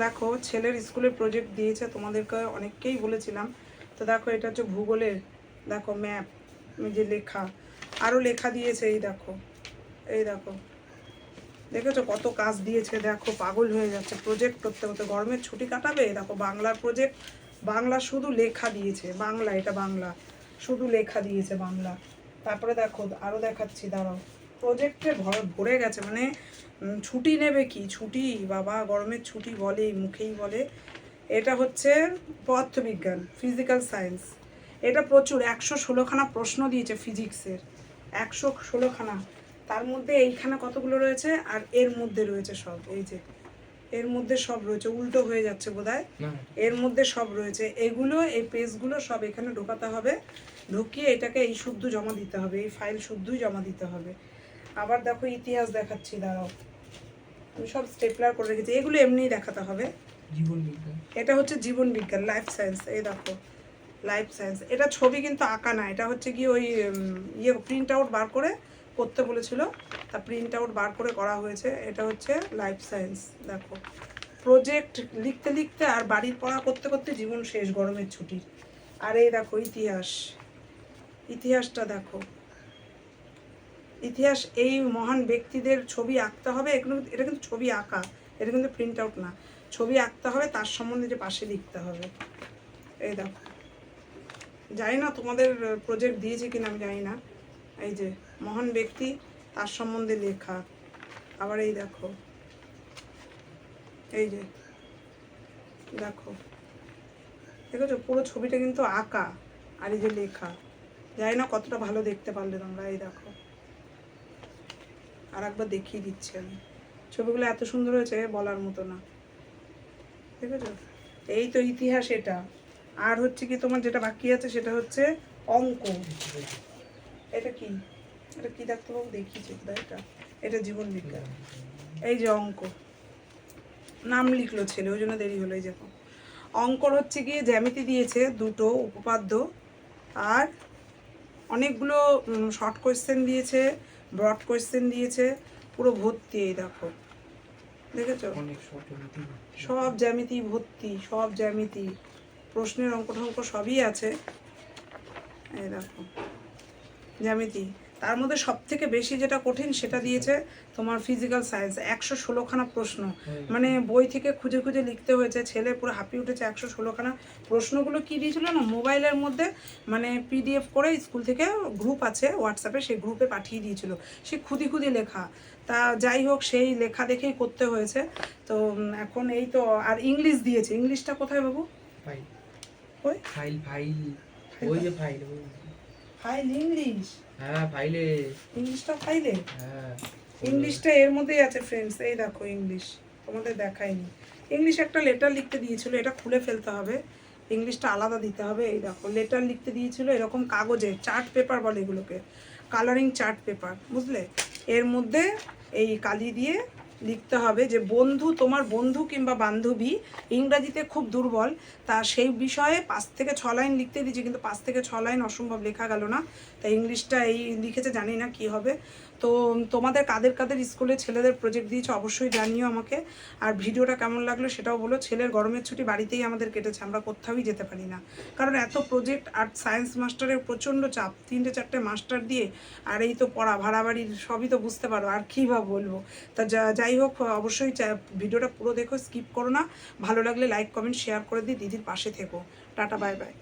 দেখো ছেলের স্কুলের প্রজেক্ট দিয়েছে, তোমাদেরকে অনেককেই বলেছিলাম। তো দেখো এটা হচ্ছে ভূগোলের, দেখো ম্যাপ যে লেখা, আরও লেখা দিয়েছে। এই দেখো, এই দেখো, দেখেছো কত কাজ দিয়েছে। দেখো পাগল হয়ে যাচ্ছে প্রজেক্ট করতে করতে। গরমের ছুটি কাটাবে, দেখো বাংলার প্রজেক্ট, বাংলা শুধু লেখা দিয়েছে, বাংলা, এটা বাংলা, শুধু লেখা দিয়েছে বাংলা। তারপরে দেখো আরও দেখাচ্ছি, দাঁড়াও, প্রজেক্টে ভরে গেছে। মানে ছুটি নেবে কি ছুটি, বাবা গরমের ছুটি বলে, মুখেই বলে। এটা হচ্ছে পদার্থবিজ্ঞান, ফিজিক্যাল সায়েন্স। এটা প্রচুর 116খানা প্রশ্ন দিয়েছে ফিজিক্সের, 116খানা। তার মধ্যে এইখানে কতগুলো রয়েছে, আর এর মধ্যে রয়েছে সব, এই যে এর মধ্যে সব রয়েছে, উল্টো হয়ে যাচ্ছে বোধহয়, এর মধ্যে সব রয়েছে। এগুলো, এই পেজগুলো সব এখানে ঢোকাতে হবে, ঢুকিয়ে এটাকে এই শুদ্ধ জমা দিতে হবে, এই ফাইল শুদ্ধই জমা দিতে হবে। আবার দেখো ইতিহাস দেখাচ্ছি, দাঁড়াও, আমি সব স্টেপলার করে রেখেছি, এগুলো এমনিই দেখাতে হবে। জীবন বিজ্ঞান, এটা হচ্ছে জীবন বিজ্ঞান, লাইফ সায়েন্স। এই দেখো লাইফ সায়েন্স, এটা ছবি কিন্তু আঁকা না, এটা হচ্ছে কি ওই প্রিন্ট আউট বার করে করতে বলেছিল, তা প্রিন্ট আউট বার করে করা হয়েছে। এটা হচ্ছে লাইফ সায়েন্স। দেখো প্রজেক্ট লিখতে লিখতে আর বাড়ির পড়া করতে করতে জীবন শেষ গরমের ছুটির। আর এই দেখো ইতিহাস, ইতিহাসটা দেখো, ইতিহাস, এই মহান ব্যক্তিদের ছবি আঁকতে হবে। এগুলো, এটা কিন্তু ছবি আঁকা, এটা কিন্তু প্রিন্ট আউট না, ছবি আঁকতে হবে, তার সম্বন্ধে যে পাশে লিখতে হবে। এই দেখো, জানি না তোমাদের প্রজেক্ট দিয়েছে কিনা আমি জানি না। এই যে মহান ব্যক্তি, তার সম্বন্ধে লেখা। আবার এই দেখো, এই যে দেখো, দেখেছো পুরো ছবিটা কিন্তু আঁকা, আর এই যে লেখা। জানি না কতটা ভালো দেখতে পারলে তোমরা। এই দেখো, আর একবার দেখিয়ে দিচ্ছি আমি, ছবিগুলো এত সুন্দর হয়েছে বলার মতো না, দেখেছো। এই তো ইতিহাস এটা। আর হচ্ছে কি তোমার যেটা বাকি আছে সেটা হচ্ছে অঙ্ক। এটা কি, এটা কি ডাক্তারবাবু দেখিয়েছে, এটা, এটা জীবন বিজ্ঞান। এই যে অঙ্ক, নাম লিখলো ছেলে, ওই জন্য দেরি হলো। এই যে অঙ্কর হচ্ছে গিয়ে জ্যামিতি দিয়েছে, দুটো উপপাদ্য, আর অনেকগুলো শর্ট কোয়েশ্চেন দিয়েছে, ব্রড কোয়েশ্চেন দিয়েছে, পুরো ভর্তি। এই দেখো, দেখেছো সব জ্যামিতি ভর্তি, সব জ্যামিতি, প্রশ্নের অঙ্ক টঙ্ক সবই আছে। এই দেখো জ্যামিতি, তার মধ্যে সব থেকে বেশি যেটা কঠিন সেটা দিয়েছে তোমার ফিজিক্যাল সায়েন্স, 116খানা প্রশ্ন। মানে বই থেকে খুঁজে খুঁজে লিখতে হয়েছে, ছেলে পুরো হাঁপিয়ে উঠেছে। 116খানা প্রশ্নগুলো কি দিয়েছিল না, মোবাইলের মধ্যে মানে পিডিএফ করে স্কুল থেকে গ্রুপ আছে হোয়াটসঅ্যাপে, সেই গ্রুপে পাঠিয়ে দিয়েছিল, সে খুদি খুদি লেখা। তা যাই হোক, সেই লেখা দেখেই করতে হয়েছে। তো এখন এই তো, আর ইংলিশ দিয়েছে, ইংলিশটা কোথায় বাবু? ফাইল, ওই ফাইল, ফাইল, ওই যে ফাইল, ফাইল ইংলিশ, হ্যাঁ ফাইলে, ইংলিশটা ফাইলে, হ্যাঁ ইংলিশটা এর মধ্যেই আছে ফ্রেন্ডস। এই দেখো ইংলিশ, তোমাদের দেখাইনি। ইংলিশ একটা লেটার লিখতে দিয়েছিল, এটা খুলে ফেলতে হবে, ইংলিশটা আলাদা দিতে হবে। এই দেখো লেটার লিখতে দিয়েছিল এরকম কাগজে, চার্ট পেপার বলে এগুলোকে, কালারিং চার্ট পেপার, বুঝলে। এর মধ্যে এই কালি দিয়ে লিখতে হবে যে বন্ধু, তোমার বন্ধু কিংবা বান্ধবী ইংরাজিতে খুব দুর্বল, তা সেই বিষয়ে 5 থেকে 6 লাইন লিখতে দিয়েছি, কিন্তু 5 থেকে 6 লাইন অসম্ভব লেখা গেল না, তাই ইংলিশটা এই লিখেছে, জানি না কি হবে। তো তোমাদের কাদের কাদের স্কুলে ছেলেদের প্রজেক্ট দিয়েছে অবশ্যই জানিও আমাকে। আর ভিডিওটা কেমন লাগলো সেটাও বলো। ছেলের গরমের ছুটি বাড়িতেই আমাদের কেটেছে, আমরা কোথাওই যেতে পারি না, কারণ এত প্রজেক্ট, আর সায়েন্স মাস্টারের প্রচণ্ড চাপ, 3-4টে মাস্টার দিয়ে, আর এই তো পড়া, ভাড়া বাড়ির সবই তো বুঝতে পারো, আর কী বা বলবো। তা যাই হোক, অবশ্যই ভিডিওটা পুরো দেখো, স্কিপ করো না। ভালো লাগলে লাইক কমেন্ট শেয়ার করে দিই, দিদির পাশে থেকো। Tata, bye bye.